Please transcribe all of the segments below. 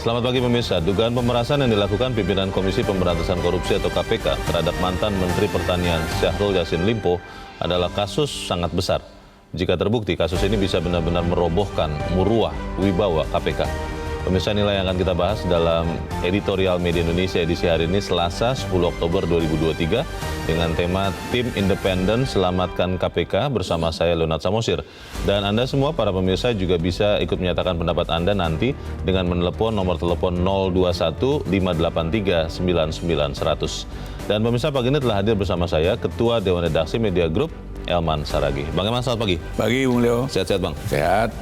Selamat pagi pemirsa. Dugaan pemerasan yang dilakukan pimpinan Komisi Pemberantasan Korupsi atau KPK terhadap mantan Menteri Pertanian Syahrul Yassin Limpo adalah kasus sangat besar. Jika terbukti, kasus ini bisa benar-benar merobohkan muruah wibawa KPK. Pemirsa, inilah yang akan kita bahas dalam editorial Media Indonesia edisi hari ini Selasa 10 Oktober 2023 dengan tema Tim Independen Selamatkan KPK bersama saya Leonard Samosir. Dan Anda semua para pemirsa juga bisa ikut menyatakan pendapat Anda nanti dengan menelepon nomor telepon 021 583 99 100. Dan pemirsa, pagi ini telah hadir bersama saya Ketua Dewan Redaksi Media Group Elman Saragih. Bang Elman, selamat pagi. Pagi, Bung Leo. Sehat-sehat, Bang? Sehat.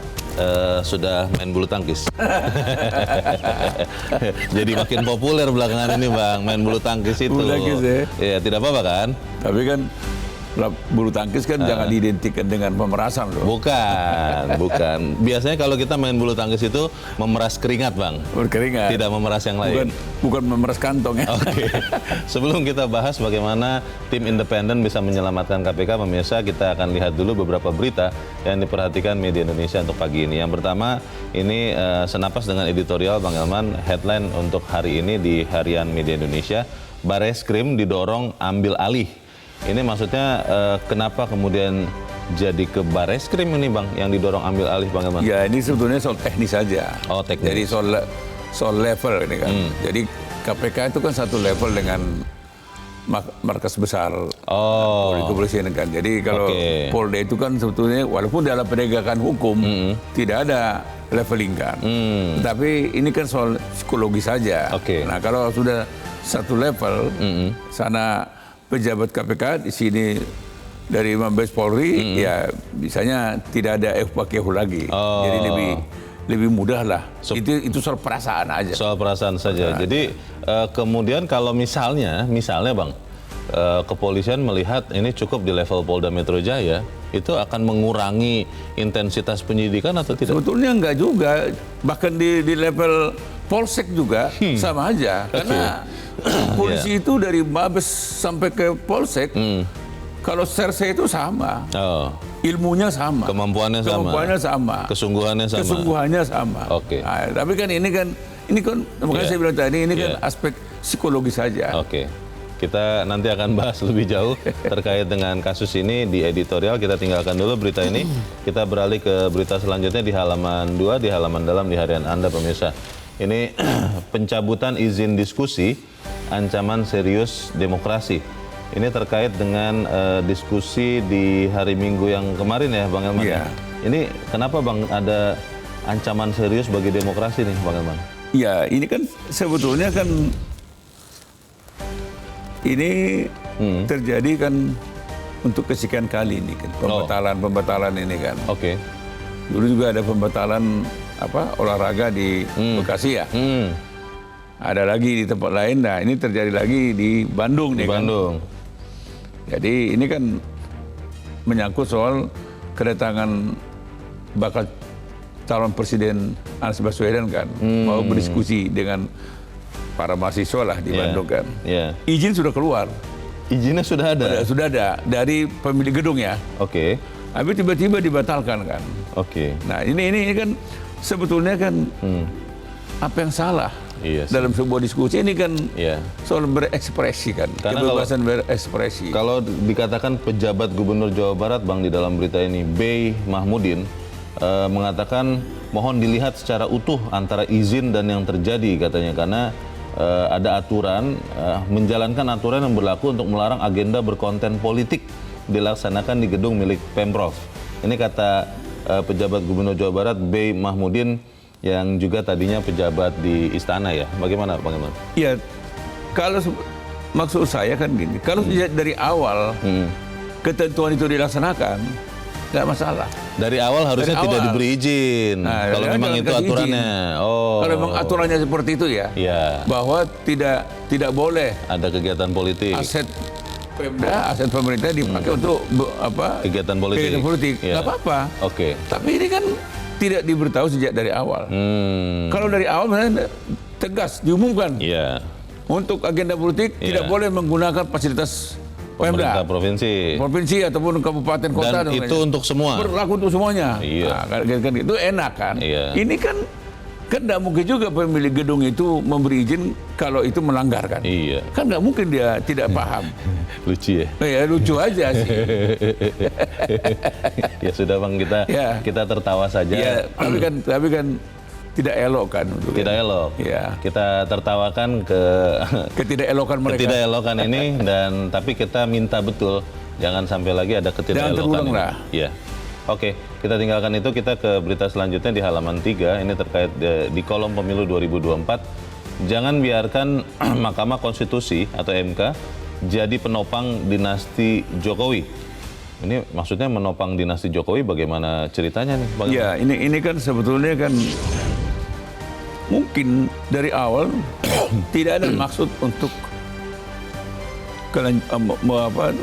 Sudah main bulu tangkis. Jadi makin populer belakangan ini, Bang, main bulu tangkis itu. Bulu tangkis ya? Iya, tidak apa-apa kan? Tapi kan bulu tangkis kan jangan diidentikan dengan pemerasan loh. Bukan. Biasanya kalau kita main bulu tangkis itu memeras keringat, Bang. Berkeringat. Tidak memeras yang lain. Bukan memeras kantong ya. Oke. Sebelum kita bahas bagaimana tim independen bisa menyelamatkan KPK, pemirsa, kita akan lihat dulu beberapa berita yang diperhatikan Media Indonesia untuk pagi ini. Yang pertama, ini senapas dengan editorial Bang Elman, headline untuk hari ini di Harian Media Indonesia, Bareskrim didorong ambil alih. Ini maksudnya kenapa kemudian jadi ke Bareskrim ini, Bang, yang didorong ambil alih, Bang Elman? Ya, ini sebetulnya soal teknis saja. Oh, teknis. Jadi soal level ini kan. Jadi KPK itu kan satu level dengan markas besar kepolisian kan. Jadi kalau Polda itu kan sebetulnya walaupun dalam penegakan hukum tidak ada leveling kan. Tapi ini kan soal psikologi saja. Nah, kalau sudah satu level, sana pejabat KPK, di sini dari Mabes Polri, ya misalnya tidak ada evakuasi lagi. Jadi lebih mudah lah. Itu soal perasaan aja. Soal perasaan saja. Jadi kemudian kalau misalnya Bang, kepolisian melihat ini cukup di level Polda Metro Jaya, itu akan mengurangi intensitas penyidikan atau tidak? Sebetulnya enggak juga. Bahkan di level Polsek juga sama aja. Karena polisi itu dari Mabes sampai ke Polsek, kalau serse itu sama. Ilmunya sama. Kemampuannya sama. Kesungguhannya sama. Oke. Nah, tapi kan ini kan makanya saya bilang tadi ini kan aspek psikologis saja. Oke. Kita nanti akan bahas lebih jauh terkait dengan kasus ini di editorial. Kita tinggalkan dulu berita ini. Kita beralih ke berita selanjutnya di halaman 2, di halaman dalam di harian Anda, pemirsa. Ini pencabutan izin diskusi, ancaman serius demokrasi. Ini terkait dengan diskusi di hari Minggu yang kemarin ya, Bang Elman. Iya. Ini kenapa, Bang, ada ancaman serius bagi demokrasi nih, Bang Elman? Ya, ini kan sebetulnya kan ini terjadi kan untuk kesekian kali ini kan pembatalan ini kan. Oke. Dulu juga ada pembatalan olahraga di Bekasi ya. Ada lagi di tempat lain. Nah, ini terjadi lagi di Bandung nih kan. Jadi ini kan menyangkut soal kedatangan bakal calon presiden Anies Baswedan kan, mau berdiskusi dengan para mahasiswa lah di Bandung kan. Izin sudah keluar. Izinnya sudah ada? Sudah ada dari pemilik gedung ya. Oke. Tapi tiba-tiba dibatalkan kan. Oke. Nah, ini kan sebetulnya kan apa yang salah dalam sebuah diskusi ini kan soal berekspresi kan. Karena kebebasan berekspresi. Kalau dikatakan pejabat Gubernur Jawa Barat, Bang, di dalam berita ini, Bey Mahmudin, mengatakan mohon dilihat secara utuh antara izin dan yang terjadi katanya, karena ada aturan, menjalankan aturan yang berlaku untuk melarang agenda berkonten politik dilaksanakan di gedung milik Pemprov. Ini kata pejabat Gubernur Jawa Barat Bey Mahmudin yang juga tadinya pejabat di istana ya. Bagaimana, Bang Elman? Iya, kalau maksud saya kan gini, kalau dari awal ketentuan itu dilaksanakan, nggak masalah. Dari awal harusnya tidak diberi izin. Nah, kalau memang itu aturannya. Kalau memang aturannya seperti itu ya. Bahwa tidak boleh ada kegiatan politik. Aset Pemda, aset pemerintah dipakai untuk kegiatan politik. Kegiatan politik. Nggak apa-apa. Oke. Tapi ini kan tidak diberitahu sejak dari awal. Kalau dari awal misalnya tegas diumumkan. Untuk agenda politik tidak boleh menggunakan fasilitas pemerintah provinsi ataupun kabupaten kota. Dan itu untuk semua. Berlaku untuk semuanya. Iya. Nah, kan itu enak kan. Iya. Ini kan Kan nggak mungkin juga pemilik gedung itu memberi izin kalau itu melanggar kan. Iya. Kan nggak mungkin dia tidak paham. Lucu ya. Ya lucu aja sih. Ya sudah Bang, kita tertawa saja. Ya, tapi kan tidak elok kan. Tidak elok. Ya. Kita tertawakan Ketidakelokan mereka. Ketidakelokan ini tapi kita minta betul jangan sampai lagi ada ketidakelokan. Jangan terulang ini. lah. Iya. Oke, kita tinggalkan itu, kita ke berita selanjutnya di halaman 3, ini terkait di kolom pemilu 2024. Jangan biarkan Mahkamah Konstitusi atau MK jadi penopang dinasti Jokowi. Ini maksudnya menopang dinasti Jokowi, bagaimana ceritanya nih Bang? Ya, ini kan sebetulnya kan mungkin dari awal tidak ada maksud untuk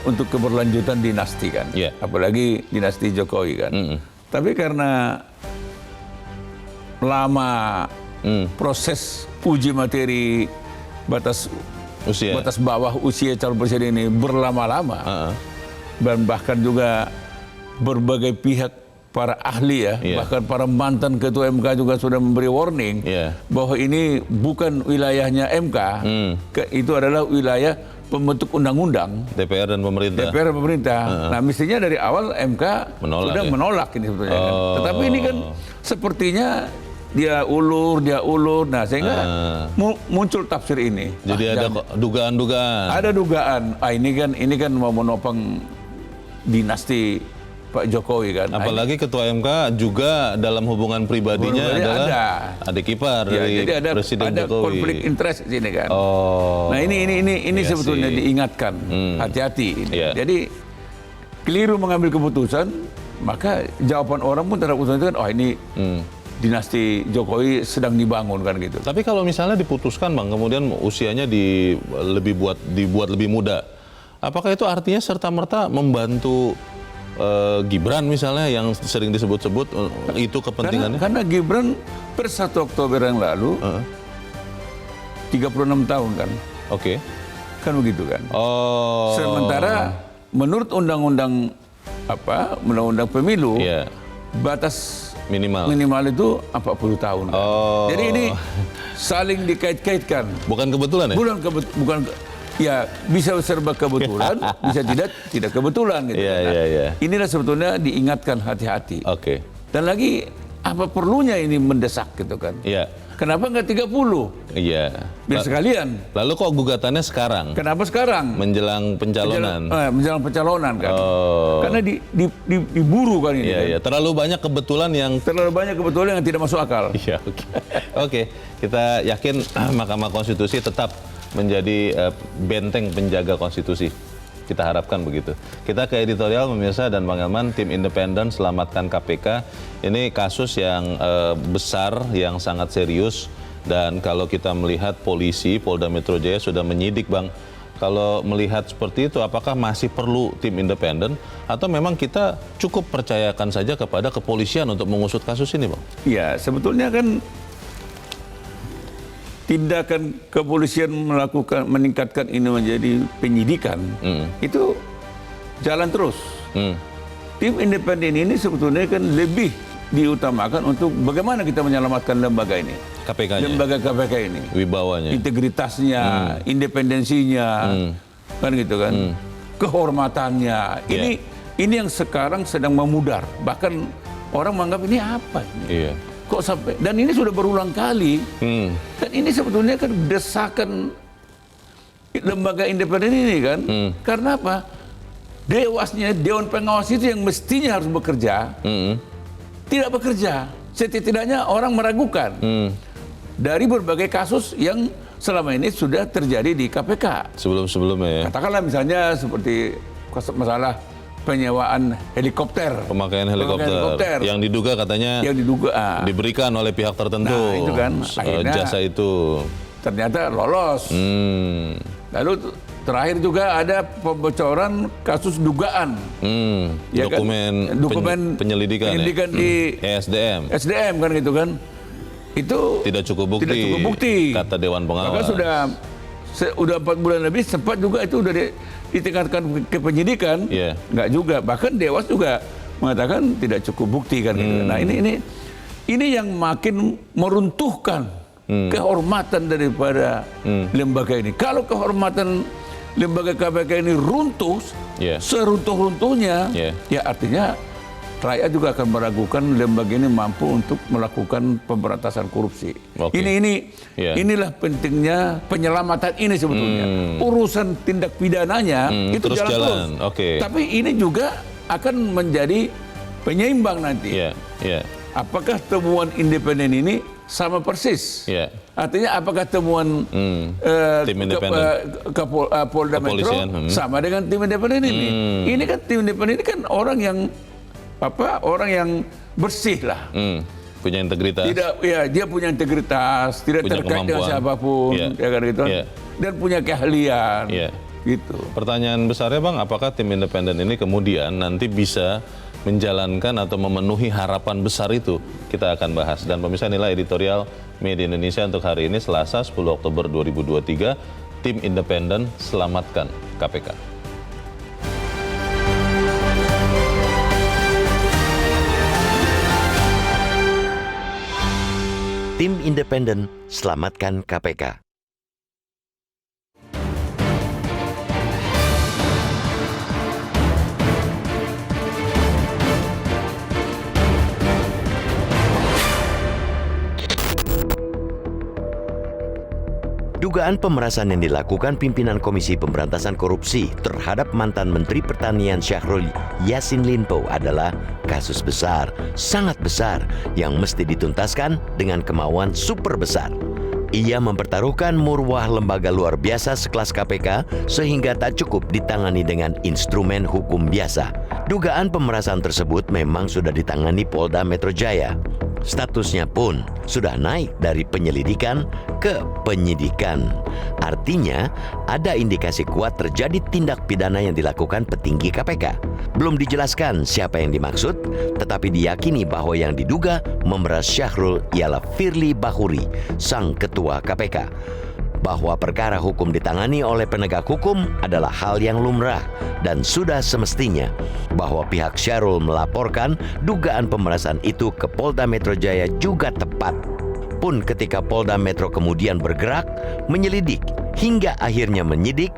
untuk keberlanjutan dinasti kan, apalagi dinasti Jokowi kan. Tapi karena lama proses uji materi batas bawah usia calon presiden ini berlama-lama, dan bahkan juga berbagai pihak para ahli bahkan para mantan ketua MK juga sudah memberi warning bahwa ini bukan wilayahnya MK, itu adalah wilayah pembentuk undang-undang, DPR dan pemerintah. Nah, mestinya dari awal MK sudah menolak ini sebetulnya kan. Tetapi ini kan sepertinya dia ulur. Nah, sehingga muncul tafsir ini. Jadi ada dugaan-dugaan. Ada dugaan. Ini kan mau menopang dinasti Pak Jokowi kan. Apalagi ketua MK juga dalam hubungan pribadinya adalah adik ipar dari Presiden Jokowi. Ada konflik interest di sini kan. Nah ini sebetulnya diingatkan, hati-hati. Jadi keliru mengambil keputusan, maka jawaban orang pun terhadap keputusan itu kan, ini dinasti Jokowi sedang dibangun kan gitu. Tapi kalau misalnya diputuskan Bang, kemudian usianya dibuat lebih muda, apakah itu artinya serta-merta membantu Gibran misalnya yang sering disebut-sebut itu kepentingannya? Karena Gibran per 1 Oktober yang lalu 36 tahun kan. Oke. Kan begitu kan. Sementara menurut undang-undang pemilu, batas minimal itu 40 tahun kan. Jadi ini saling dikait-kaitkan. Bukan kebetulan ya? Bukan. Ya, bisa serba kebetulan, bisa tidak kebetulan gitu. Inilah sebetulnya diingatkan hati-hati. Dan lagi apa perlunya ini mendesak gitu kan? Kenapa nggak 30? Biar sekalian. Lalu kok gugatannya sekarang? Kenapa sekarang? Menjelang pencalonan. Menjelang pencalonan kan. Karena diburu kan ini. Terlalu banyak kebetulan yang tidak masuk akal. Oke. Kita yakin Mahkamah Konstitusi tetap menjadi benteng penjaga konstitusi. Kita harapkan begitu. Kita ke editorial pemirsa dan Bang Elman, tim independen Selamatkan KPK. Ini kasus yang besar, yang sangat serius. Dan kalau kita melihat polisi, Polda Metro Jaya sudah menyidik Bang. Kalau melihat seperti itu, apakah masih perlu tim independen? Atau memang kita cukup percayakan saja kepada kepolisian untuk mengusut kasus ini Bang? Ya, sebetulnya kan tindakan kepolisian meningkatkan ini menjadi penyidikan, itu jalan terus. Tim independen ini sebetulnya kan lebih diutamakan untuk bagaimana kita menyelamatkan lembaga ini. KPK-nya. Lembaga KPK ini. Wibawanya. Integritasnya, independensinya, kan gitu kan. Kehormatannya. Ini yang sekarang sedang memudar. Bahkan orang menganggap ini apa ini? Kok sampai, dan ini sudah berulang kali. Kan ini sebetulnya kan desakan lembaga independen ini kan. Karena apa? Dewan pengawas itu yang mestinya harus bekerja, tidak bekerja. Setidaknya orang meragukan dari berbagai kasus yang selama ini sudah terjadi di KPK. Sebelum-sebelumnya ya. Katakanlah misalnya seperti masalah penyewaan helikopter. Pemakaian helikopter. Yang diduga katanya diberikan oleh pihak tertentu. Nah, itu kan. Jasa itu. Ternyata lolos. Lalu terakhir juga ada pembocoran kasus dugaan. Dokumen penyelidikan di SDM kan gitu kan. Itu tidak cukup bukti. Kata Dewan Pengawas. Maka sudah 4 bulan lebih, sempat juga itu udah ditingkatkan ke penyidikan, nggak juga. Bahkan Dewas juga mengatakan tidak cukup bukti kan gitu. Nah ini ini yang makin meruntuhkan kehormatan daripada lembaga ini. Kalau kehormatan lembaga KPK ini runtuh, seruntuh-runtuhnya, ya artinya rakyat juga akan meragukan lembaga ini mampu untuk melakukan pemberantasan korupsi. Inilah pentingnya penyelamatan ini sebetulnya. Urusan tindak pidananya itu terus jalan terus. Tapi ini juga akan menjadi penyeimbang nanti. Apakah temuan independen ini sama persis? Artinya apakah temuan tim independen Polda Metro sama dengan tim independen ini? Ini kan tim independen ini kan orang yang bersih lah. Punya integritas. Dia punya integritas, tidak punya terkait dengan siapapun, ya kan gitu. Dan punya keahlian. Gitu. Pertanyaan besarnya Bang, apakah tim independen ini kemudian nanti bisa menjalankan atau memenuhi harapan besar itu? Kita akan bahas. Dan pemirsa, inilah editorial Media Indonesia untuk hari ini, Selasa 10 Oktober 2023, tim independen selamatkan KPK. Tim independen selamatkan KPK. Dugaan pemerasan yang dilakukan pimpinan Komisi Pemberantasan Korupsi terhadap mantan Menteri Pertanian Syahrul Yassin Limpo adalah kasus besar, sangat besar, yang mesti dituntaskan dengan kemauan super besar. Ia mempertaruhkan marwah lembaga luar biasa sekelas KPK sehingga tak cukup ditangani dengan instrumen hukum biasa. Dugaan pemerasan tersebut memang sudah ditangani Polda Metro Jaya. Statusnya pun sudah naik dari penyelidikan ke penyidikan. Artinya, ada indikasi kuat terjadi tindak pidana yang dilakukan petinggi KPK. Belum dijelaskan siapa yang dimaksud, tetapi diyakini bahwa yang diduga memeras Syahrul ialah Firly Bahuri, sang ketua KPK. Bahwa perkara hukum ditangani oleh penegak hukum adalah hal yang lumrah dan sudah semestinya. Bahwa pihak Syahrul melaporkan dugaan pemerasan itu ke Polda Metro Jaya juga tepat. Pun ketika Polda Metro kemudian bergerak, menyelidik hingga akhirnya menyidik,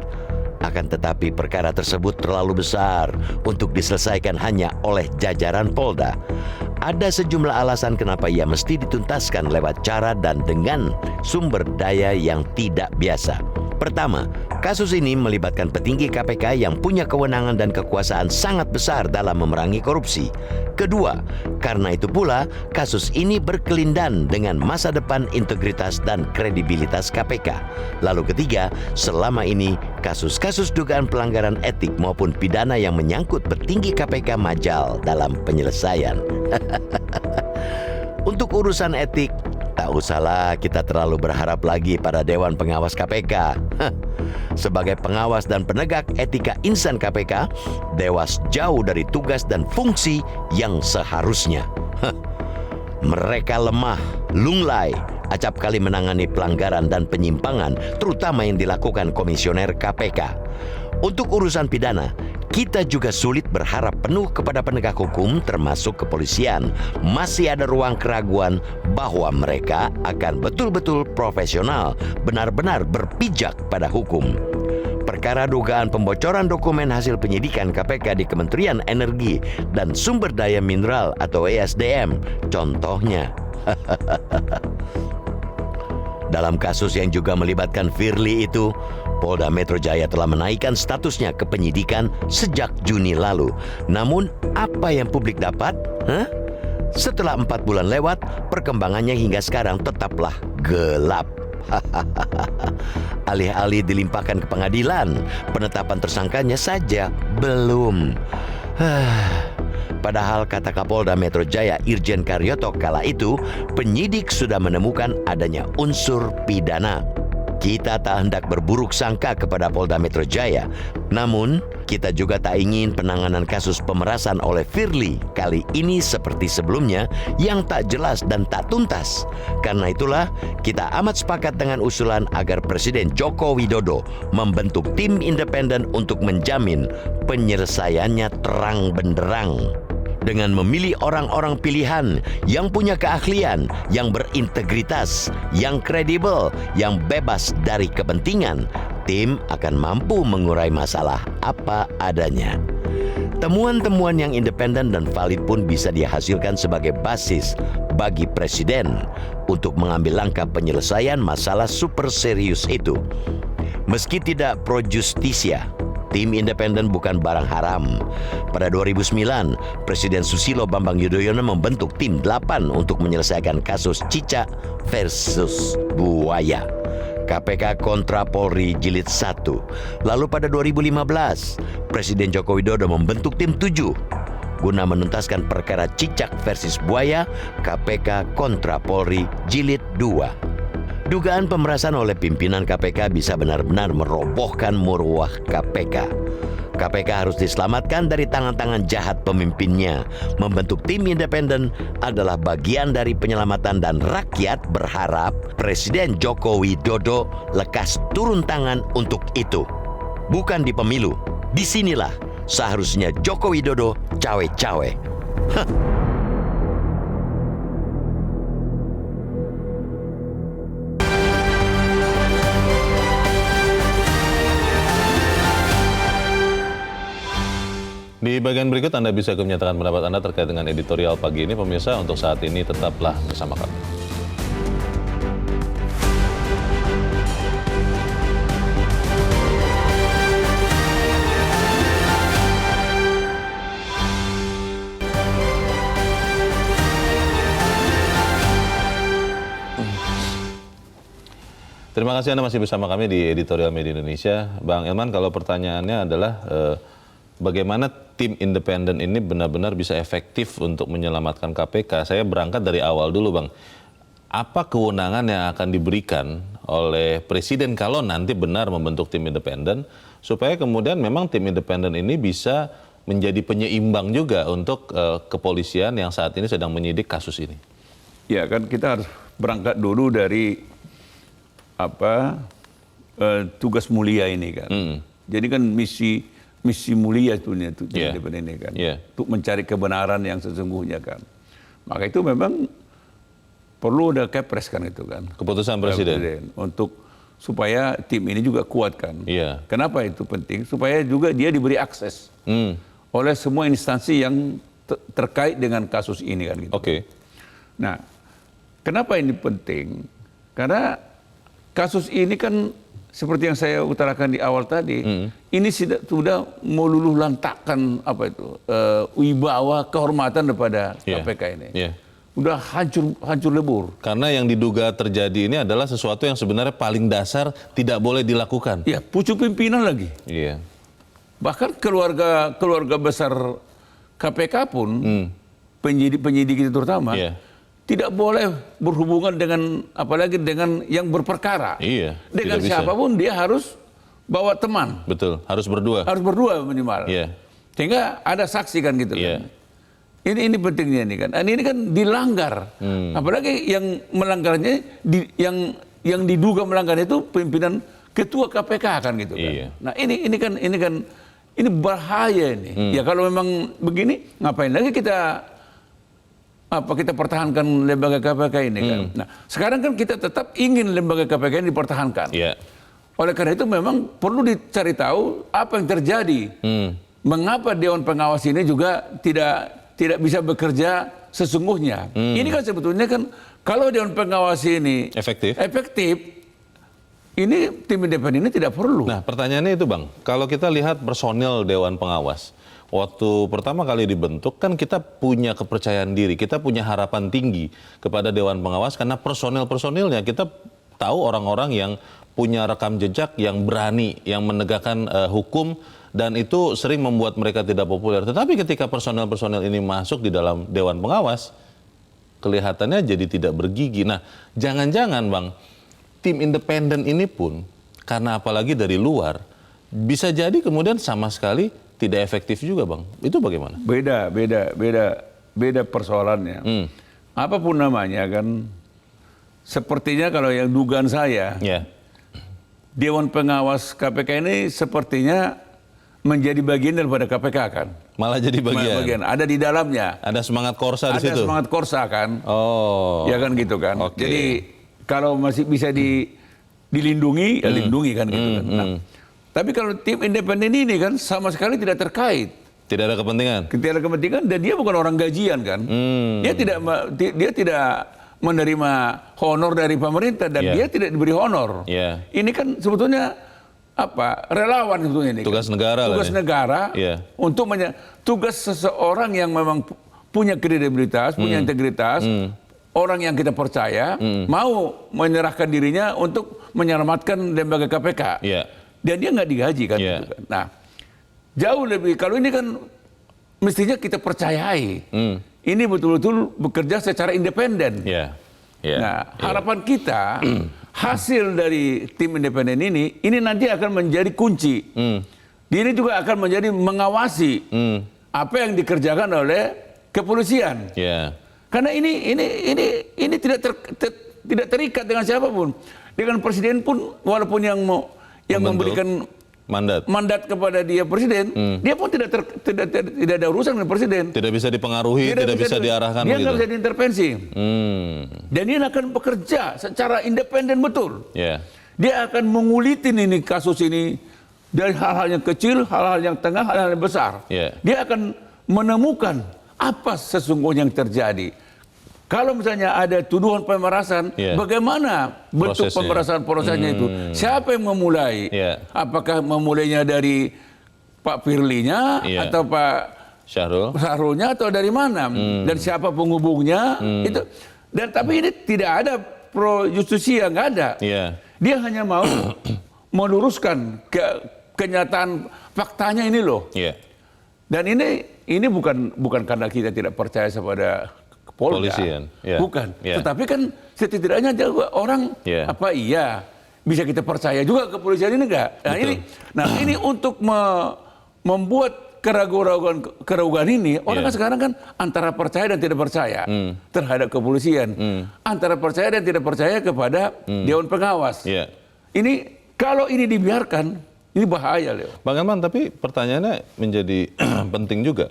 akan tetapi perkara tersebut terlalu besar untuk diselesaikan hanya oleh jajaran Polda. Ada sejumlah alasan kenapa ia mesti dituntaskan lewat cara dan dengan sumber daya yang tidak biasa. Pertama, kasus ini melibatkan petinggi KPK yang punya kewenangan dan kekuasaan sangat besar dalam memerangi korupsi. Kedua, karena itu pula kasus ini berkelindan dengan masa depan integritas dan kredibilitas KPK. Lalu ketiga, selama ini kasus-kasus dugaan pelanggaran etik maupun pidana yang menyangkut petinggi KPK majal dalam penyelesaian. Untuk urusan etik, tak usahlah kita terlalu berharap lagi pada Dewan Pengawas KPK. Sebagai pengawas dan penegak etika insan KPK, Dewas jauh dari tugas dan fungsi yang seharusnya. Mereka lemah, lunglai, acap kali menangani pelanggaran dan penyimpangan, terutama yang dilakukan komisioner KPK. Untuk urusan pidana, kita juga sulit berharap penuh kepada penegak hukum termasuk kepolisian. Masih ada ruang keraguan bahwa mereka akan betul-betul profesional, benar-benar berpijak pada hukum. Perkara dugaan pembocoran dokumen hasil penyidikan KPK di Kementerian Energi dan Sumber Daya Mineral atau ESDM, contohnya. Dalam kasus yang juga melibatkan Firly itu, Polda Metro Jaya telah menaikkan statusnya ke penyidikan sejak Juni lalu. Namun, apa yang publik dapat? Setelah 4 bulan lewat, perkembangannya hingga sekarang tetaplah gelap. Alih-alih dilimpahkan ke pengadilan, penetapan tersangkanya saja belum. Padahal kata Kapolda Metro Jaya Irjen Karyoto kala itu, penyidik sudah menemukan adanya unsur pidana. Kita tak hendak berburuk sangka kepada Polda Metro Jaya. Namun, kita juga tak ingin penanganan kasus pemerasan oleh Firly kali ini seperti sebelumnya yang tak jelas dan tak tuntas. Karena itulah, kita amat sepakat dengan usulan agar Presiden Joko Widodo membentuk tim independen untuk menjamin penyelesaiannya terang benderang. Dengan memilih orang-orang pilihan yang punya keahlian, yang berintegritas, yang kredibel, yang bebas dari kepentingan, tim akan mampu mengurai masalah apa adanya. Temuan-temuan yang independen dan valid pun bisa dihasilkan sebagai basis bagi Presiden untuk mengambil langkah penyelesaian masalah super serius itu. Meski tidak pro justisia, tim independen bukan barang haram. Pada 2009, Presiden Susilo Bambang Yudhoyono membentuk tim 8 untuk menyelesaikan kasus Cicak versus Buaya. KPK kontra Polri Jilid 1. Lalu pada 2015, Presiden Joko Widodo membentuk tim 7 guna menuntaskan perkara Cicak versus Buaya, KPK kontra Polri Jilid 2. Dugaan pemerasan oleh pimpinan KPK bisa benar-benar merobohkan marwah KPK. KPK harus diselamatkan dari tangan-tangan jahat pemimpinnya. Membentuk tim independen adalah bagian dari penyelamatan dan rakyat berharap Presiden Joko Widodo lekas turun tangan untuk itu. Bukan di pemilu. Disinilah seharusnya Joko Widodo cawe-cawe. Di bagian berikut Anda bisa menyatakan pendapat Anda terkait dengan editorial pagi ini. Pemirsa, untuk saat ini tetaplah bersama kami. Terima kasih Anda masih bersama kami di Editorial Media Indonesia. Bang Elman, kalau pertanyaannya adalah bagaimana tim independen ini benar-benar bisa efektif untuk menyelamatkan KPK? Saya berangkat dari awal dulu, Bang. Apa kewenangan yang akan diberikan oleh Presiden kalau nanti benar membentuk tim independen, supaya kemudian memang tim independen ini bisa menjadi penyeimbang juga untuk kepolisian yang saat ini sedang menyidik kasus ini? Ya kan kita harus berangkat dulu dari tugas mulia ini kan. Jadi kan misi mulia itu independen ini kan, untuk mencari kebenaran yang sesungguhnya kan. Maka itu memang perlu ada kepres kan itu kan. Keputusan Presiden. Untuk supaya tim ini juga kuat kan. Kenapa itu penting? Supaya juga dia diberi akses oleh semua instansi yang terkait dengan kasus ini kan gitu. Nah, kenapa ini penting? Karena kasus ini kan seperti yang saya utarakan di awal tadi, ini sudah meluluh lantakkan wibawa kehormatan daripada KPK ini. Udah hancur lebur. Karena yang diduga terjadi ini adalah sesuatu yang sebenarnya paling dasar tidak boleh dilakukan. Ya, pucuk pimpinan lagi. Bahkan keluarga besar KPK pun, penyidik itu terutama, tidak boleh berhubungan dengan apalagi dengan yang berperkara. Dengan siapapun dia harus bawa teman. Betul, harus berdua. Harus berdua minimal. Sehingga ada saksi kan gitu kan. Ini pentingnya ini kan. Ini kan dilanggar. Apalagi yang melanggarnya yang diduga melanggarnya itu pimpinan ketua KPK kan gitu kan. Nah, ini bahaya ini. Ya kalau memang begini, ngapain lagi kita pertahankan lembaga KPK ini kan. Nah, sekarang kan kita tetap ingin lembaga KPK ini dipertahankan. Oleh karena itu memang perlu dicari tahu apa yang terjadi. Mengapa Dewan Pengawas ini juga tidak bisa bekerja sesungguhnya. Ini kan sebetulnya kan kalau Dewan Pengawas ini efektif, ini tim independen ini tidak perlu. Nah, pertanyaannya itu, Bang, kalau kita lihat personil Dewan Pengawas, waktu pertama kali dibentuk kan kita punya kepercayaan diri, kita punya harapan tinggi kepada Dewan Pengawas karena personilnya kita tahu orang-orang yang punya rekam jejak, yang berani, yang menegakkan hukum, dan itu sering membuat mereka tidak populer. Tetapi ketika personil-personil ini masuk di dalam Dewan Pengawas, kelihatannya jadi tidak bergigi. Nah, jangan-jangan, Bang, tim independen ini pun, karena apalagi dari luar, bisa jadi kemudian sama sekali tidak efektif juga, Bang. Itu bagaimana? Beda persoalannya. Apapun namanya kan, sepertinya kalau yang dugaan saya, Dewan Pengawas KPK ini sepertinya menjadi bagian daripada KPK kan. Malah jadi bagian. Ada di dalamnya. Ada semangat korsa di situ. Ada semangat korsa kan. Oh. Ya kan gitu kan. Oke. Jadi kalau masih bisa dilindungi, ya lindungi kan gitu kan. Nah, tapi kalau tim independen ini kan sama sekali tidak terkait. Tidak ada kepentingan. Tidak ada kepentingan dan dia bukan orang gajian kan. Dia tidak menerima honor dari pemerintah dan dia tidak diberi honor. Ini kan sebetulnya relawan sebetulnya ini. Tugas negara lah. Tugas negara untuk tugas seseorang yang memang punya kredibilitas, punya integritas, orang yang kita percaya mau menyerahkan dirinya untuk menyelamatkan lembaga KPK. Dan dia nggak digaji kan. Gitu kan. Nah, jauh lebih kalau ini kan mestinya kita percayai. Ini betul-betul bekerja secara independen. Nah, harapan kita hasil dari tim independen ini nanti akan menjadi kunci. Ini juga akan menjadi mengawasi apa yang dikerjakan oleh kepolisian. Karena ini tidak terikat dengan siapapun. Dengan presiden pun walaupun yang memberikan mandat kepada dia presiden, dia pun tidak ada urusan dengan presiden. Tidak bisa dipengaruhi, tidak bisa diarahkan. Dia nggak bisa diintervensi. Dan dia akan bekerja secara independen betul. Dia akan mengulitin ini kasus ini dari hal-hal yang kecil, hal-hal yang tengah, hal-hal yang besar. Dia akan menemukan apa sesungguhnya yang terjadi. Kalau misalnya ada tuduhan pemerasan, bagaimana bentuk prosesnya itu? Siapa yang memulai? Apakah memulainya dari Pak Firly-nya atau Pak Syahrulnya atau dari mana? Dan siapa penghubungnya? Itu. Dan tapi ini tidak ada pro justisia, nggak ada. Dia hanya mau meluruskan kenyataan faktanya ini loh. Dan ini bukan karena kita tidak percaya kepada Polda, bukan. Tetapi kan setidaknya orang bisa kita percaya juga kepolisian ini enggak. Nah ini untuk membuat keraguan ini orang kan sekarang kan antara percaya dan tidak percaya terhadap kepolisian, antara percaya dan tidak percaya kepada Dewan Pengawas. Ini kalau ini dibiarkan ini bahaya, Leo. Bang Elman, tapi pertanyaannya menjadi penting juga.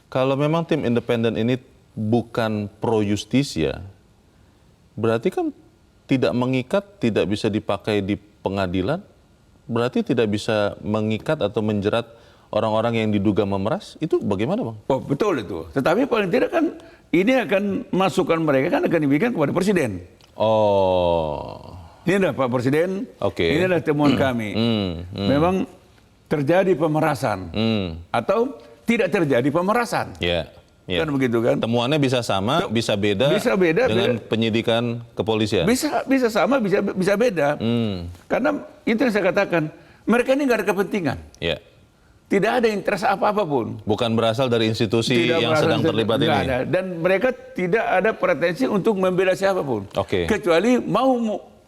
Kalau memang tim independen ini bukan pro justisia, berarti kan tidak mengikat, tidak bisa dipakai di pengadilan, berarti tidak bisa mengikat atau menjerat orang-orang yang diduga memeras, itu bagaimana, Bang? Oh, betul itu. Tetapi paling tidak kan ini akan masukan mereka kan akan diberikan kepada Presiden. Oh. Ini adalah Pak Presiden, ini adalah temuan kami. Memang terjadi pemerasan atau tidak terjadi pemerasan. Kan begitu kan? Temuannya bisa sama, bisa beda dengan penyidikan kepolisian. Bisa sama, bisa beda. Karena itu yang saya katakan, mereka ini nggak ada kepentingan. Tidak ada interest apa-apapun. Bukan berasal dari institusi yang sedang terlibat ini. Ada. Dan mereka tidak ada pretensi untuk membela siapapun. Kecuali mau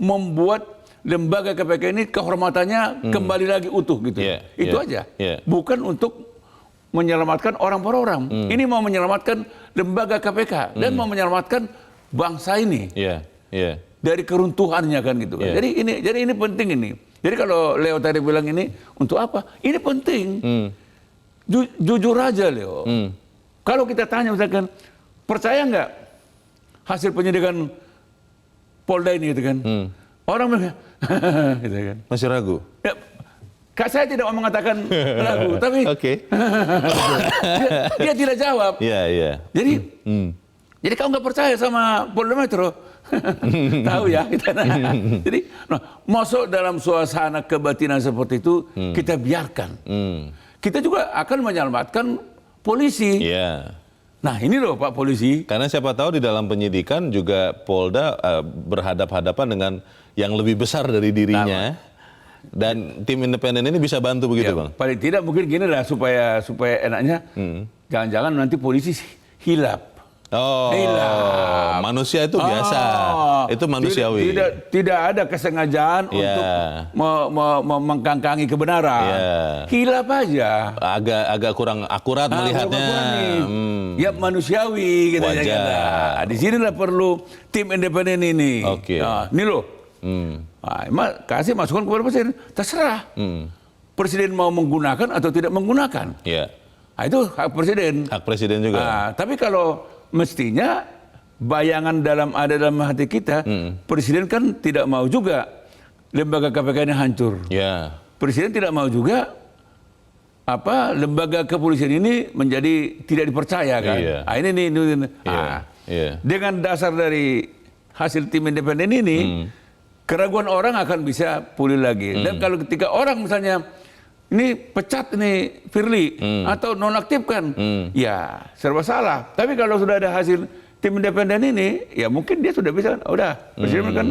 membuat lembaga KPK ini kehormatannya kembali lagi utuh gitu. Itu aja. Bukan untuk menyelamatkan orang per orang. Ini mau menyelamatkan lembaga KPK dan mau menyelamatkan bangsa ini dari keruntuhannya kan gitu. Jadi ini penting ini. Jadi kalau Leo tadi bilang ini untuk apa? Ini penting. Jujur aja Leo. Kalau kita tanya misalkan percaya nggak hasil penyidikan Polda ini gitu kan? Orang bilang gitu kan. Masih ragu. Ya, saya tidak mau mengatakan ragu, tapi dia tidak jawab. Jadi kau nggak percaya sama Polda Metro? Tahu ya kita. Jadi, masuk dalam suasana kebatinan seperti itu kita biarkan. Kita juga akan menyelamatkan polisi. Nah ini loh Pak Polisi. Karena siapa tahu di dalam penyidikan juga Polda berhadap-hadapan dengan yang lebih besar dari dirinya. Dan tim independen ini bisa bantu begitu, Bang? Paling tidak mungkin gini lah supaya enaknya, jangan-jangan nanti polisi hilap. Hilap. Manusia itu biasa, itu manusiawi. Tidak ada kesengajaan untuk mengkangkangi kebenaran. Hilap aja. Agak kurang akurat melihatnya. Ya manusiawi gitu aja. Di sinilah perlu tim independen ini. Ini loh. Kasih masukan kepada presiden, terserah. Presiden mau menggunakan atau tidak menggunakan. Nah, itu hak presiden. Hak presiden juga. Nah, tapi kalau mestinya bayangan ada dalam hati kita, presiden kan tidak mau juga lembaga KPK ini hancur. Ya. Presiden tidak mau juga lembaga kepolisian ini menjadi tidak dipercaya kan. Iya. Nah, ini. Iya. Iya. Dengan dasar dari hasil tim independen ini, keraguan orang akan bisa pulih lagi. Dan kalau ketika orang misalnya ini pecat ini Firly atau nonaktifkan, ya serba salah. Tapi kalau sudah ada hasil tim independen ini, ya mungkin dia sudah bisa, udah presiden kan,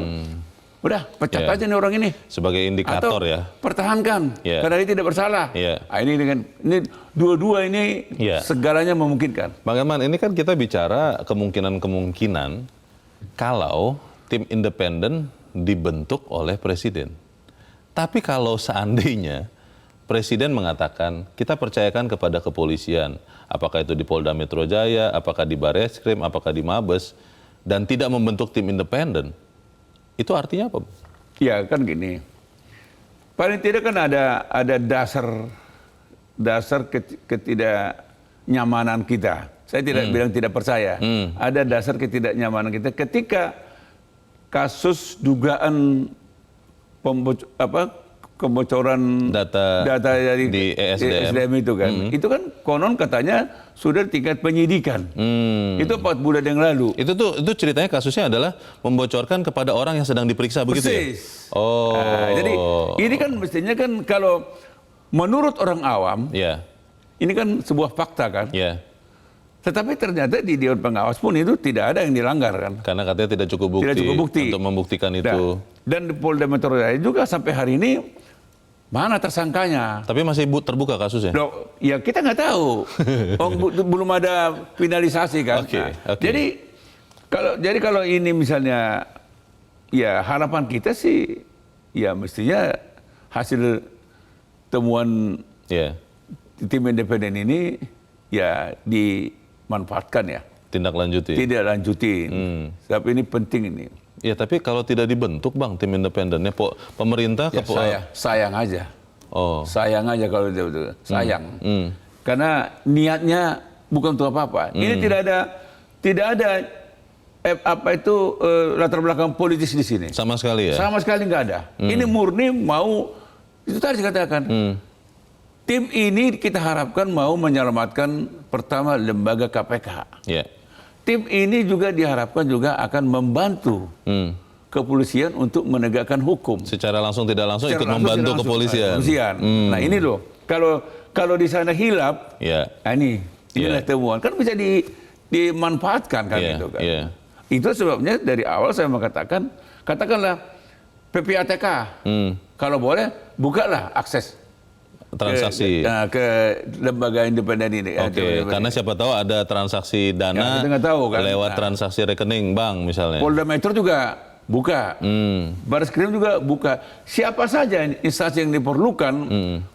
udah pecat aja nih orang ini. Sebagai indikator atau ya. pertahankan karena dia tidak bersalah. Nah, ini dua-dua ini segalanya memungkinkan. Bang Elman, ini kan kita bicara kemungkinan kalau tim independen dibentuk oleh presiden. Tapi kalau seandainya presiden mengatakan kita percayakan kepada kepolisian, apakah itu di Polda Metro Jaya, apakah di Barreskrim, apakah di Mabes, dan tidak membentuk tim independen, itu artinya apa? Ya kan gini, paling tidak kan ada dasar ketidaknyamanan kita. Saya tidak bilang tidak percaya. Ada dasar ketidaknyamanan kita ketika kasus dugaan kebocoran data dari di ESDM itu kan. Itu kan konon katanya sudah tingkat penyidikan. Itu 4 bulan yang lalu. Itu ceritanya kasusnya adalah membocorkan kepada orang yang sedang diperiksa begitu ya? Oh. Nah, jadi ini kan mestinya kan kalau menurut orang awam, ini kan sebuah fakta kan. Tetapi ternyata di Dewan Pengawas pun itu tidak ada yang dilanggar kan. Karena katanya tidak cukup bukti untuk membuktikan itu. Dan di Polda Metro Jaya juga sampai hari ini mana tersangkanya. Tapi masih terbuka kasusnya? Ya kita nggak tahu. Belum ada finalisasi kan. Jadi kalau ini misalnya, ya harapan kita sih, ya mestinya hasil temuan tim independen ini ya dimanfaatkan ya. Tindak lanjutin. Sebab ini penting ini. Ya tapi kalau tidak dibentuk Bang tim independennya, pemerintah sayang aja. Sayang aja kalau itu sayang. Karena niatnya bukan untuk apa-apa. Ini tidak ada latar belakang politis di sini. Sama sekali ya. Sama sekali nggak ada. Ini murni mau itu tadi dikatakan. Tim ini kita harapkan mau menyelamatkan pertama lembaga KPK. Tim ini juga diharapkan juga akan membantu kepolisian untuk menegakkan hukum. Secara langsung tidak langsung ikut membantu kepolisian. Nah ini loh, kalau di sana hilap, inilah temuan. Kan bisa dimanfaatkan kan itu kan. Itu sebabnya dari awal saya mengatakan, katakanlah PPATK, kalau boleh bukalah akses transaksi ke lembaga independen ini. Karena siapa tahu ada transaksi dana lewat transaksi rekening bank misalnya. Polda Metro juga buka, Barreskrim juga buka. Siapa saja instansi yang diperlukan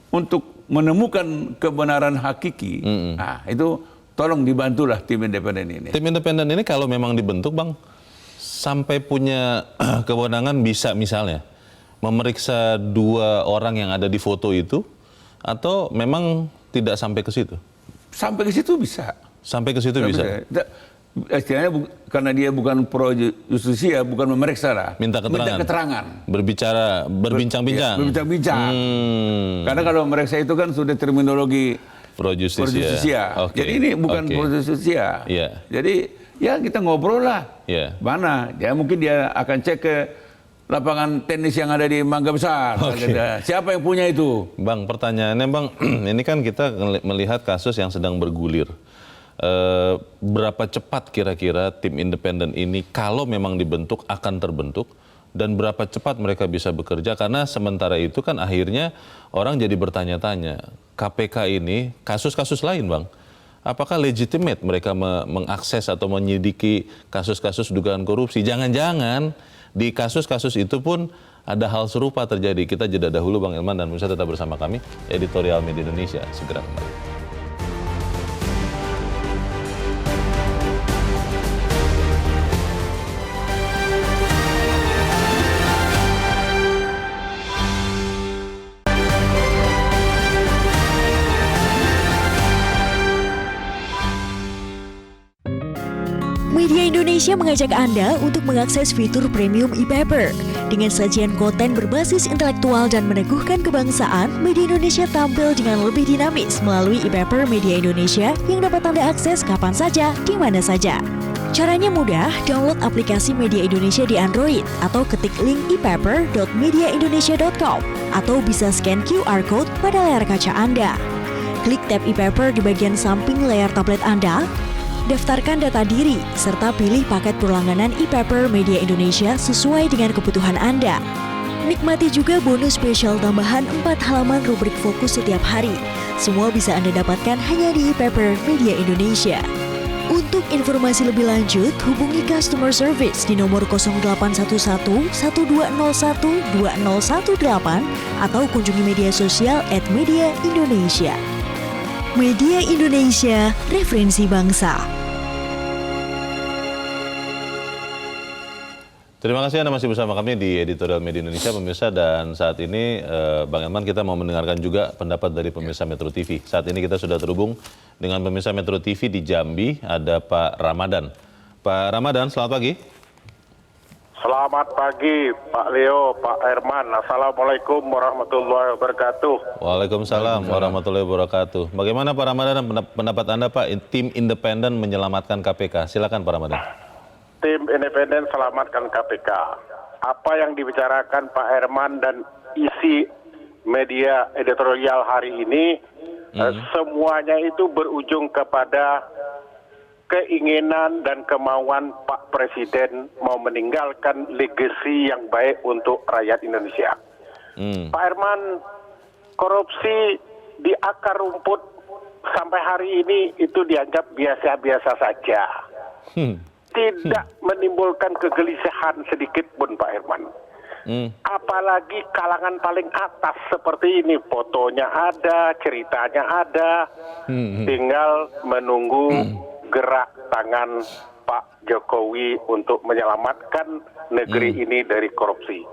untuk menemukan kebenaran hakiki, nah itu tolong dibantulah tim independen ini. Tim independen ini kalau memang dibentuk Bang, sampai punya kewenangan bisa misalnya memeriksa 2 orang yang ada di foto itu, atau memang tidak sampai ke situ? Sampai ke situ bisa. Sampai ke situ bisa. Istilahnya karena dia bukan pro justisia, bukan memeriksa lah. Minta keterangan. Berbincang-bincang. Berbincang-bincang. Karena kalau memeriksa itu kan sudah terminologi pro justisia. Jadi ini bukan pro justisia. Jadi ya kita ngobrol lah. Mana? Ya mungkin dia akan cek ke lapangan tenis yang ada di Mangga Besar. Siapa yang punya itu? Bang, pertanyaannya Bang, ini kan kita melihat kasus yang sedang bergulir. Berapa cepat kira-kira tim independen ini kalau memang dibentuk akan terbentuk, dan berapa cepat mereka bisa bekerja? Karena sementara itu kan akhirnya orang jadi bertanya-tanya, KPK ini kasus-kasus lain Bang, apakah legitimate mereka mengakses atau menyidiki kasus-kasus dugaan korupsi? Jangan-jangan di kasus-kasus itu pun ada hal serupa terjadi. Kita jeda dahulu Bang Elman, dan pemirsa tetap bersama kami, Editorial Media Indonesia segera kembali. Media Indonesia mengajak Anda untuk mengakses fitur premium e-paper. Dengan sajian konten berbasis intelektual dan meneguhkan kebangsaan, Media Indonesia tampil dengan lebih dinamis melalui e-paper Media Indonesia yang dapat Anda akses kapan saja, di mana saja. Caranya mudah, download aplikasi Media Indonesia di Android atau ketik link e-paper.mediaindonesia.com atau bisa scan QR code pada layar kaca Anda. Klik tab e-paper di bagian samping layar tablet Anda, daftarkan data diri, serta pilih paket berlangganan e-paper Media Indonesia sesuai dengan kebutuhan Anda. Nikmati juga bonus spesial tambahan 4 halaman rubrik fokus setiap hari. Semua bisa Anda dapatkan hanya di e-paper Media Indonesia. Untuk informasi lebih lanjut, hubungi customer service di nomor 0811 1201 2018 atau kunjungi media sosial @mediaindonesia. Media Indonesia, referensi bangsa. Terima kasih Anda masih bersama kami di Editorial Media Indonesia, pemirsa. Dan saat ini, Bang Elman, kita mau mendengarkan juga pendapat dari pemirsa Metro TV. Saat ini kita sudah terhubung dengan pemirsa Metro TV di Jambi, ada Pak Ramadan. Pak Ramadan, selamat pagi. Selamat pagi Pak Leo, Pak Herman. Assalamualaikum warahmatullahi wabarakatuh. Waalaikumsalam warahmatullahi wabarakatuh. Bagaimana Pak Ramadan pendapat Anda, Pak, tim independen menyelamatkan KPK? Silakan Pak Ramadan. Tim independen selamatkan KPK. Apa yang dibicarakan Pak Herman dan isi media editorial hari ini, semuanya itu berujung kepada keinginan dan kemauan Pak Presiden mau meninggalkan legasi yang baik untuk rakyat Indonesia. Pak Herman, korupsi di akar rumput sampai hari ini itu dianggap biasa-biasa saja. Tidak menimbulkan kegelisahan sedikit pun, Pak Herman. Apalagi kalangan paling atas seperti ini, fotonya ada, ceritanya ada, tinggal menunggu gerak tangan Pak Jokowi untuk menyelamatkan negeri ini dari korupsi.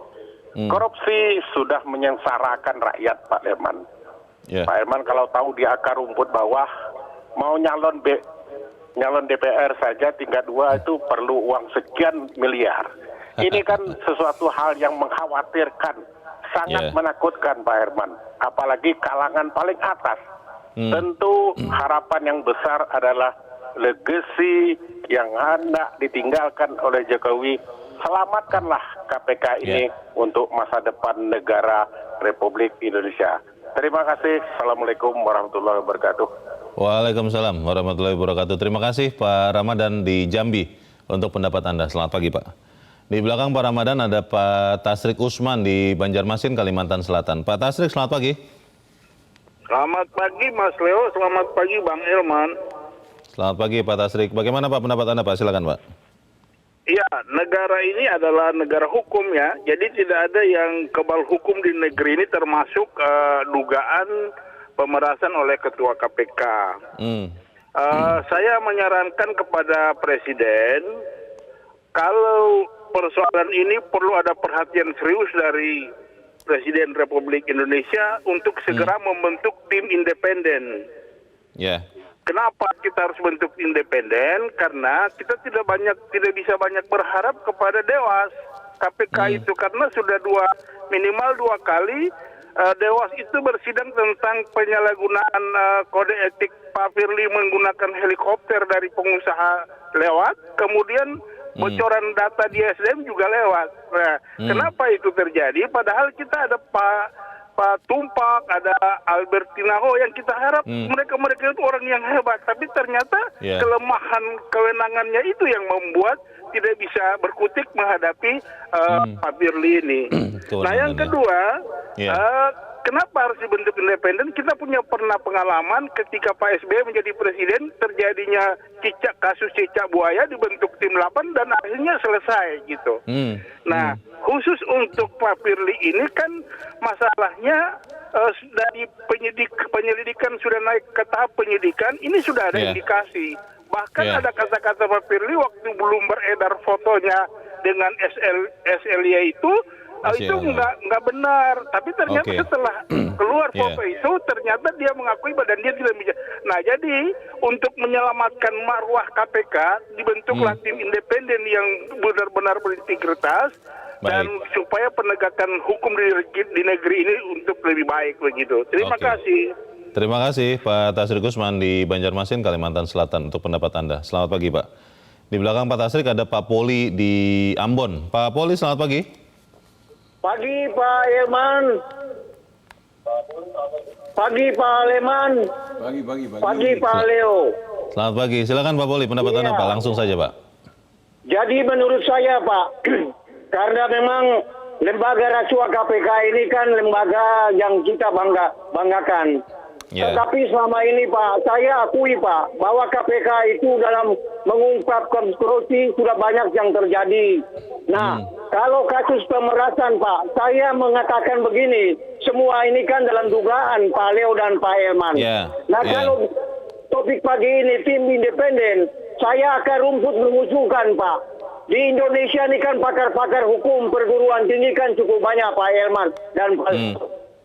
Korupsi sudah menyengsarakan rakyat, Pak Herman. Pak Herman kalau tahu di akar rumput bawah, mau nyalon DPR saja tingkat 2 itu perlu uang sekian miliar. Ini kan sesuatu hal yang mengkhawatirkan, sangat menakutkan Pak Herman. Apalagi kalangan paling atas. Tentu harapan yang besar adalah legasi yang hendak ditinggalkan oleh Jokowi. Selamatkanlah KPK ini untuk masa depan negara Republik Indonesia. Terima kasih. Assalamualaikum warahmatullahi wabarakatuh. Waalaikumsalam warahmatullahi wabarakatuh. Terima kasih Pak Ramadan di Jambi untuk pendapat Anda. Selamat pagi Pak. Di belakang Pak Ramadan ada Pak Tasrik Usman di Banjarmasin, Kalimantan Selatan. Pak Tasrik, selamat pagi. Selamat pagi Mas Leo, selamat pagi Bang Elman. Selamat pagi Pak Tasrik. Bagaimana Pak pendapat Anda Pak? Silakan Pak. Iya, negara ini adalah negara hukum ya. Jadi tidak ada yang kebal hukum di negeri ini, termasuk dugaan pemerasan oleh Ketua KPK. Saya menyarankan kepada Presiden, kalau persoalan ini perlu ada perhatian serius dari Presiden Republik Indonesia untuk segera membentuk tim independen. Kenapa kita harus bentuk independen? Karena kita tidak bisa banyak berharap kepada Dewas KPK itu, karena sudah minimal dua kali Dewas itu bersidang tentang penyalahgunaan kode etik Pak Firly menggunakan helikopter dari pengusaha lewat, kemudian bocoran data di SDM juga lewat. Nah, kenapa itu terjadi? Padahal kita ada Pak Tumpak, ada Albertina Ho yang kita harap mereka itu orang yang hebat, tapi ternyata kelemahan kewenangannya itu yang membuat tidak bisa berkutik menghadapi Pak Firly ini. Nah yang kedua, kenapa harus dibentuk independen? Kita pernah pengalaman ketika Pak SBY menjadi presiden, terjadinya kasus cicak buaya, dibentuk tim 8 dan akhirnya selesai gitu. Nah, khusus untuk Pak Firly ini kan masalahnya dari penyelidikan sudah naik ke tahap penyidikan, ini sudah ada indikasi. Bahkan ada kata-kata Pak Firly waktu belum beredar fotonya dengan SLY itu, itu nggak benar. Tapi ternyata setelah keluar foto itu, ternyata dia mengakui badan dia tidak bisa. Nah, jadi untuk menyelamatkan marwah KPK dibentuklah tim independen yang benar-benar berintegritas. Dan supaya penegakan hukum di negeri ini untuk lebih baik begitu. Terima kasih. Terima kasih Pak Tasrik Usman di Banjarmasin, Kalimantan Selatan untuk pendapat Anda. Selamat pagi Pak. Di belakang Pak Tasrik ada Pak Poli di Ambon. Pak Poli, selamat pagi. Pagi Pak Irman. Pagi Pak Leman. Pagi Pak Leo. Selamat pagi. Silakan Pak Poli, pendapat Anda Pak. Langsung saja Pak. Jadi menurut saya Pak, karena memang lembaga rasuah KPK ini kan lembaga yang kita banggakan. Tetapi selama ini Pak, saya akui Pak, bahwa KPK itu dalam mengungkap korupsi sudah banyak yang terjadi. Nah, kalau kasus pemerasan Pak, saya mengatakan begini, semua ini kan dalam dugaan Pak Leo dan Pak Elman. Kalau topik pagi ini tim independen, saya akan rumput mengusulkan Pak. Di Indonesia ini kan pakar-pakar hukum perguruan tinggi kan cukup banyak Pak Elman dan Pak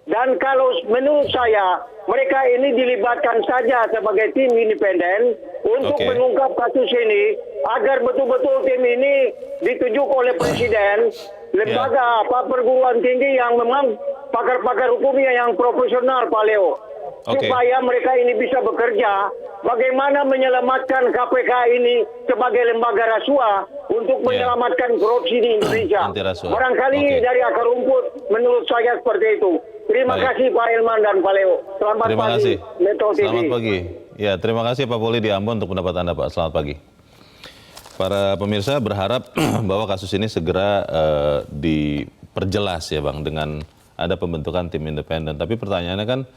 Dan kalau menurut saya, mereka ini dilibatkan saja sebagai tim independen untuk mengungkap kasus ini, agar betul-betul tim ini ditunjuk oleh Presiden, lembaga perguruan tinggi yang memang pakar-pakar hukumnya yang profesional Pak Leo. Supaya mereka ini bisa bekerja, bagaimana menyelamatkan KPK ini sebagai lembaga rasuah untuk menyelamatkan korupsi di Indonesia. Barangkali dari akar rumput menurut saya seperti itu. Terima kasih Pak Elman dan Pak Leo. Selamat pagi. Selamat pagi. Ya, terima kasih Pak Poli di Ambon untuk pendapat Anda Pak. Selamat pagi. Para pemirsa berharap bahwa kasus ini segera diperjelas ya Bang, dengan ada pembentukan tim independen. Tapi pertanyaannya kan,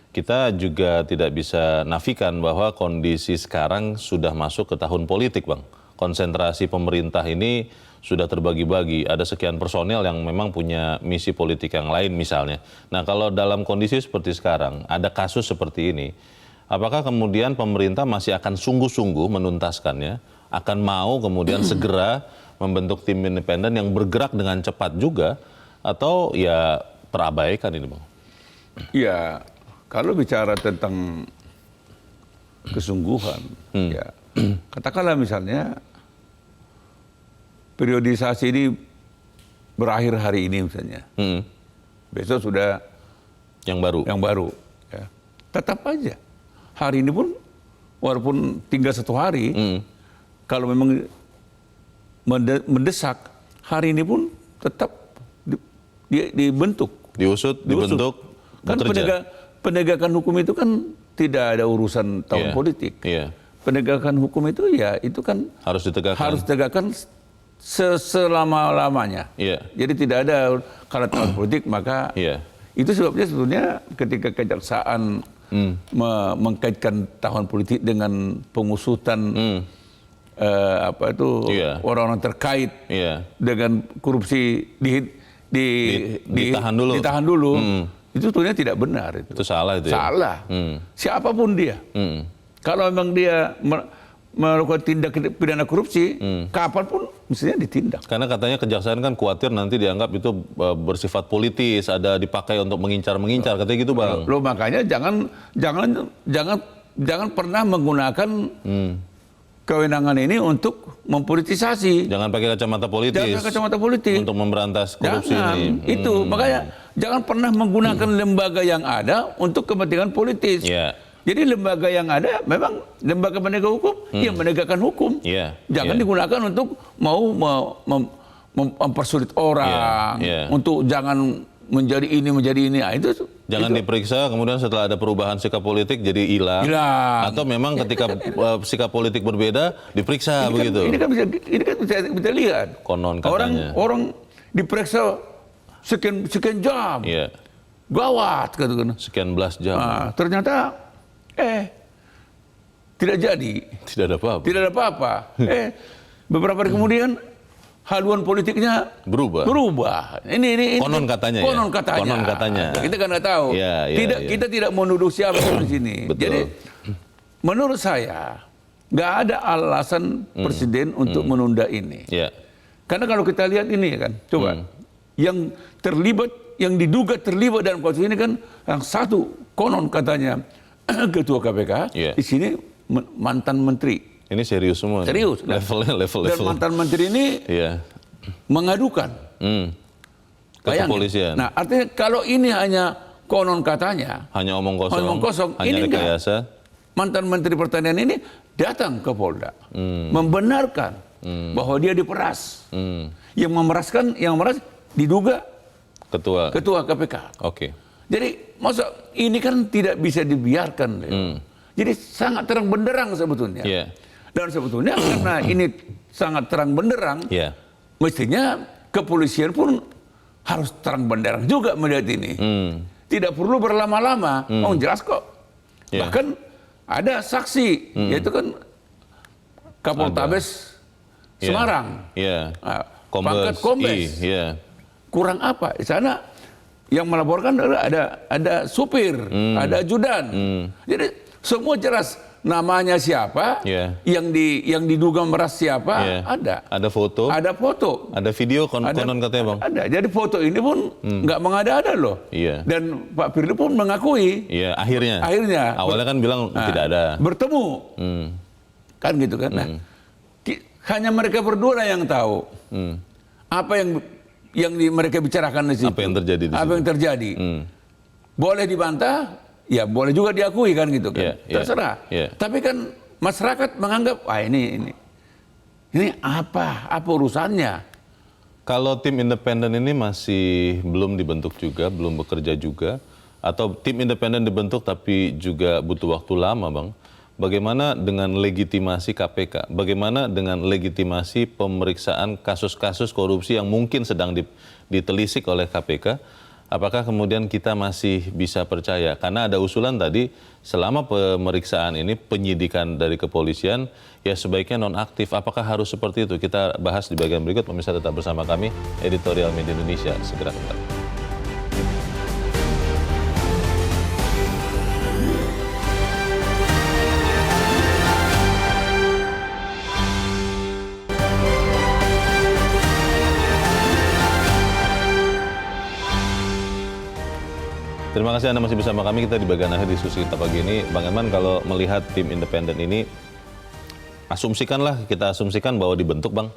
kita juga tidak bisa nafikan bahwa kondisi sekarang sudah masuk ke tahun politik Bang. Konsentrasi pemerintah ini sudah terbagi-bagi. Ada sekian personel yang memang punya misi politik yang lain misalnya. Nah, kalau dalam kondisi seperti sekarang, ada kasus seperti ini, apakah kemudian pemerintah masih akan sungguh-sungguh menuntaskannya, akan mau kemudian segera membentuk tim independen yang bergerak dengan cepat juga, atau ya terabaikan ini Bang? Ya, kalau bicara tentang kesungguhan, ya katakanlah misalnya periodisasi ini berakhir hari ini misalnya, besok sudah yang baru, ya. Tetap aja hari ini pun walaupun tinggal 1 hari, kalau memang mendesak, hari ini pun tetap dibentuk, diusut, dibentuk, kan penegakan hukum itu kan tidak ada urusan tahun politik. Penegakan hukum itu ya itu kan harus ditegakkan selama-lamanya. Jadi tidak ada kalau tahun politik maka itu sebabnya sebetulnya ketika kejaksaan mengkaitkan tahun politik dengan pengusutan orang-orang terkait dengan korupsi ditahan dulu. Itu sebetulnya tidak benar. Itu salah itu ya? Salah. Siapapun dia. Kalau memang dia melakukan tindak pidana korupsi, kapanpun mestinya ditindak. Karena katanya kejaksaan kan khawatir nanti dianggap itu bersifat politis, ada dipakai untuk mengincar, katanya gitu Bang. Loh makanya jangan pernah menggunakan kewenangan ini untuk mempolitisasi. Jangan pakai kacamata politis. Untuk memberantas korupsi ini. Itu makanya jangan pernah menggunakan lembaga yang ada untuk kepentingan politis. Jadi lembaga yang ada memang lembaga penegak hukum yang menegakkan hukum. Jangan digunakan untuk mau mempersulit orang, untuk jangan menjadi ini. Nah, itu jangan diperiksa, kemudian setelah ada perubahan sikap politik jadi hilang. Atau memang ketika sikap politik berbeda diperiksa begitu. Ini kan bisa lihat. Konon katanya. Orang diperiksa sekian jam. Gawat kan. Sekian belas jam. Nah, ternyata tidak jadi. Tidak ada apa-apa. Beberapa hari kemudian haluan politiknya berubah. Ini konon katanya. Kita kan nggak tahu. Kita tidak menuduh siapa di sini. Jadi menurut saya nggak ada alasan presiden untuk menunda ini. Karena kalau kita lihat ini kan, coba yang terlibat, yang diduga terlibat dalam kasus ini kan yang satu konon katanya ketua KPK, di sini mantan menteri. Ini serius semua. Serius. Level. Dan mantan menteri ini mengadukan ke kepolisian. Nah, artinya kalau ini hanya konon katanya, hanya omong kosong, hanya ini rekayasa. Mantan menteri pertanian ini datang ke Polda, membenarkan bahwa dia diperas. Yang memeras diduga ketua KPK. Oke. Jadi masa ini kan tidak bisa dibiarkan. Jadi sangat terang benderang sebetulnya. Dan sebetulnya karena ini sangat terang benderang, mestinya kepolisian pun harus terang benderang juga melihat ini. Tidak perlu berlama-lama. Jelas kok. Bahkan ada saksi, yaitu kan Kapoltabes Semarang. Pangkat Kombes. Kurang apa? Di sana yang melaporkan ada supir, ada ajudan. Jadi semua jelas namanya siapa, yang diduga meras siapa, ada. Ada foto. Ada foto. Ada video konon katanya, Bang. Ada. Jadi foto ini pun nggak mengada-ada loh. Dan Pak Firly pun mengakui. Akhirnya. Awalnya kan bilang tidak ada. Bertemu. Kan gitu kan. Nah, hanya mereka berdua lah yang tahu. Apa yang mereka bicarakan di situ. Apa yang terjadi di situ. Apa yang terjadi. Boleh dibantah, ya boleh juga diakui kan gitu kan. Terserah. Tapi kan masyarakat menganggap, wah ini apa urusannya? Kalau tim independen ini masih belum dibentuk juga, belum bekerja juga, atau tim independen dibentuk tapi juga butuh waktu lama, Bang. Bagaimana dengan legitimasi KPK? Bagaimana dengan legitimasi pemeriksaan kasus-kasus korupsi yang mungkin sedang ditelisik oleh KPK? Apakah kemudian kita masih bisa percaya? Karena ada usulan tadi, selama pemeriksaan ini, penyidikan dari kepolisian, ya sebaiknya nonaktif. Apakah harus seperti itu? Kita bahas di bagian berikut. Pemirsa tetap bersama kami, Editorial Media Indonesia. Segera kembali. Terima kasih Anda masih bersama kami. Kita di bagian akhir diskusi kita pagi ini. Bang Herman, kalau melihat tim independen ini, kita asumsikan bahwa dibentuk, Bang.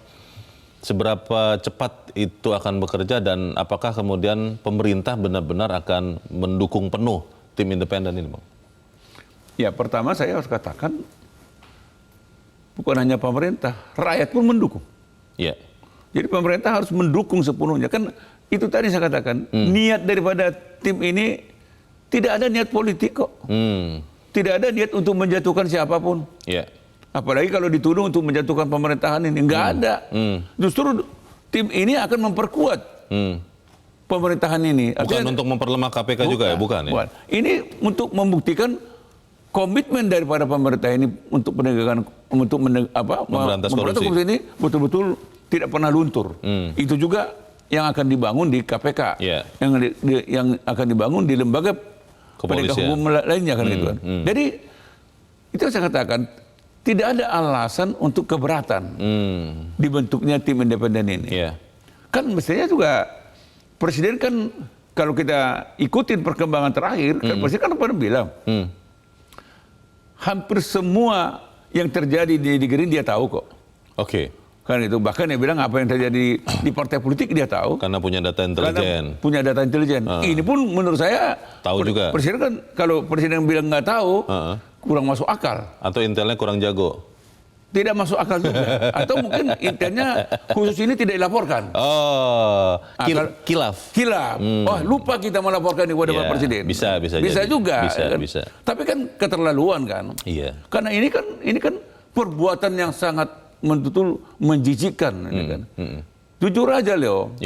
Seberapa cepat itu akan bekerja dan apakah kemudian pemerintah benar-benar akan mendukung penuh tim independen ini, Bang? Ya, pertama saya harus katakan, bukan hanya pemerintah, rakyat pun mendukung. Jadi pemerintah harus mendukung sepenuhnya. Kan itu tadi saya katakan, niat daripada tim ini tidak ada niat politik kok. Tidak ada niat untuk menjatuhkan siapapun. Apalagi kalau dituduh untuk menjatuhkan pemerintahan ini. Nggak ada. Justru tim ini akan memperkuat pemerintahan ini. Bukan untuk memperlemah KPK juga ya? Bukan ya? Ini untuk membuktikan komitmen daripada pemerintah ini untuk penegakan, memberantas korupsi ini betul-betul tidak pernah luntur. Itu juga yang akan dibangun di KPK, yang akan dibangun di lembaga penegak hukum lainnya kan gitu kan. Jadi itu saya katakan tidak ada alasan untuk keberatan dibentuknya tim independen ini. Kan mestinya juga Presiden kan kalau kita ikutin perkembangan terakhir, kan Presiden kan pernah bilang hampir semua yang terjadi di Gerindra dia tahu kok. Kan itu, bahkan dia bilang apa yang terjadi di partai politik dia tahu. Karena punya data intelijen. Ini pun menurut saya tahu juga. Presiden kan kalau Presiden bilang nggak tahu, kurang masuk akal. Atau intelnya kurang jago. Tidak masuk akal juga. Atau mungkin intelnya khusus ini tidak dilaporkan. Kilaf. Lupa kita melaporkan kepada Pak Presiden. Bisa juga. Bisa. Tapi kan keterlaluan kan. Karena ini kan perbuatan yang sangat betul menjijikkan. Jujur aja Leo.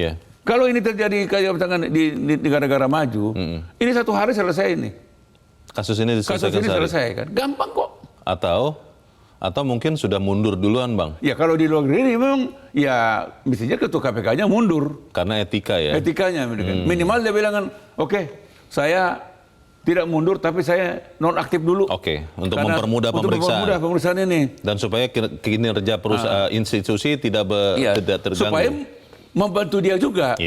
Kalau ini terjadi kayak di negara-negara maju, ini satu hari selesai ini. Kasus ini selesai kan. Gampang kok. Atau mungkin sudah mundur duluan, Bang. Ya kalau di luar negeri memang ya mestinya ketua KPK-nya mundur. Karena etika ya. Etikanya. Minimal dia bilang kan, oke, saya tidak mundur tapi saya nonaktif dulu. Untuk mempermudah pemeriksaan ini. Dan supaya kinerja institusi tidak terganggu. Supaya membantu dia juga.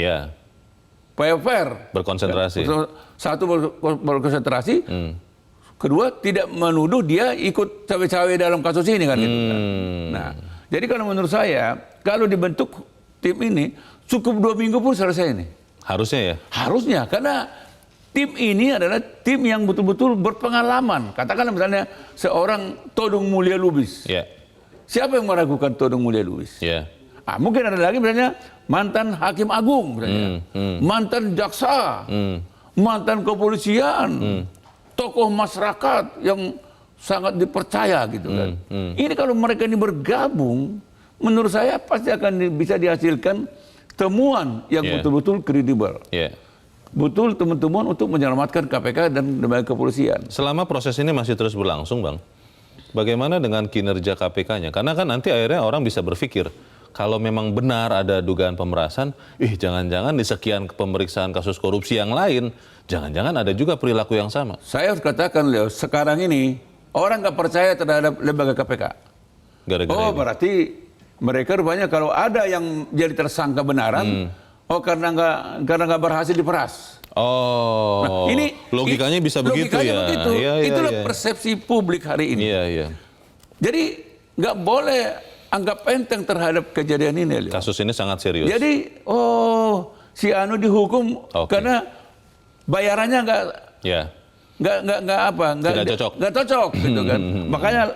supaya fair. Berkonsentrasi. Satu berkonsentrasi, kedua tidak menuduh dia ikut cawe-cawe dalam kasus ini kan. Gitu, kan. Nah, jadi kalau menurut saya kalau dibentuk tim ini cukup 2 minggu pun selesai ini. Harusnya ya. Harusnya karena tim ini adalah tim yang betul-betul berpengalaman. Katakanlah misalnya seorang Todung Mulya Lubis. Ya. Siapa yang meragukan Todung Mulya Lubis? Ya. Mungkin ada lagi misalnya mantan hakim agung, misalnya. Mantan jaksa, mantan kepolisian, tokoh masyarakat yang sangat dipercaya gitu kan. Ini kalau mereka ini bergabung, menurut saya pasti akan bisa dihasilkan temuan yang betul-betul kredibel. Betul teman-teman untuk menyelamatkan KPK dan lembaga kepolisian. Selama proses ini masih terus berlangsung, Bang, bagaimana dengan kinerja KPK-nya? Karena kan nanti akhirnya orang bisa berpikir, kalau memang benar ada dugaan pemerasan, jangan-jangan di sekian pemeriksaan kasus korupsi yang lain, jangan-jangan ada juga perilaku yang sama. Saya harus katakan, Leo, sekarang ini orang nggak percaya terhadap lembaga KPK. Gara-gara ini. Berarti mereka rupanya kalau ada yang jadi tersangka benaran, karena nggak berhasil diperas. Nah, ini logikanya bisa begitu ya. Begitu. Itulah persepsi publik hari ini. Iya. Jadi nggak boleh anggap enteng terhadap kejadian ini. Leo. Kasus ini sangat serius. Jadi si Anu dihukum karena bayarannya nggak cocok gitu kan. Makanya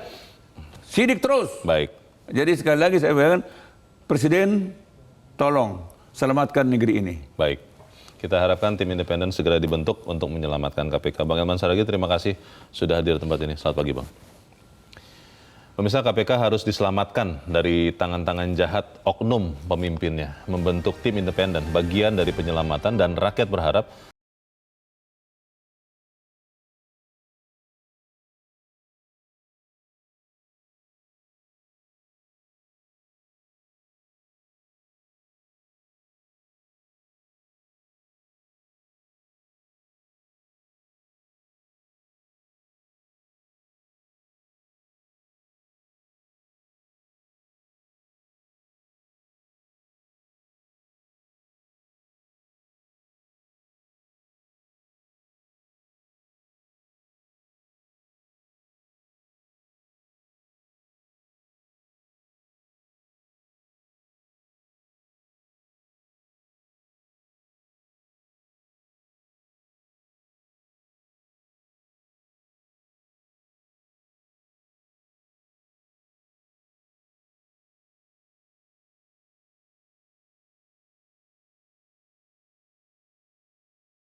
sidik terus. Baik. Jadi sekali lagi saya bayangkan, Presiden tolong selamatkan negeri ini. Baik. Kita harapkan tim independen segera dibentuk untuk menyelamatkan KPK. Bang Elman Saragih, terima kasih sudah hadir di tempat ini. Selamat pagi, Bang. Pemirsa, KPK harus diselamatkan dari tangan-tangan jahat oknum pemimpinnya. Membentuk tim independen, bagian dari penyelamatan, dan rakyat berharap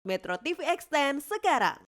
Metro TV Extend sekarang.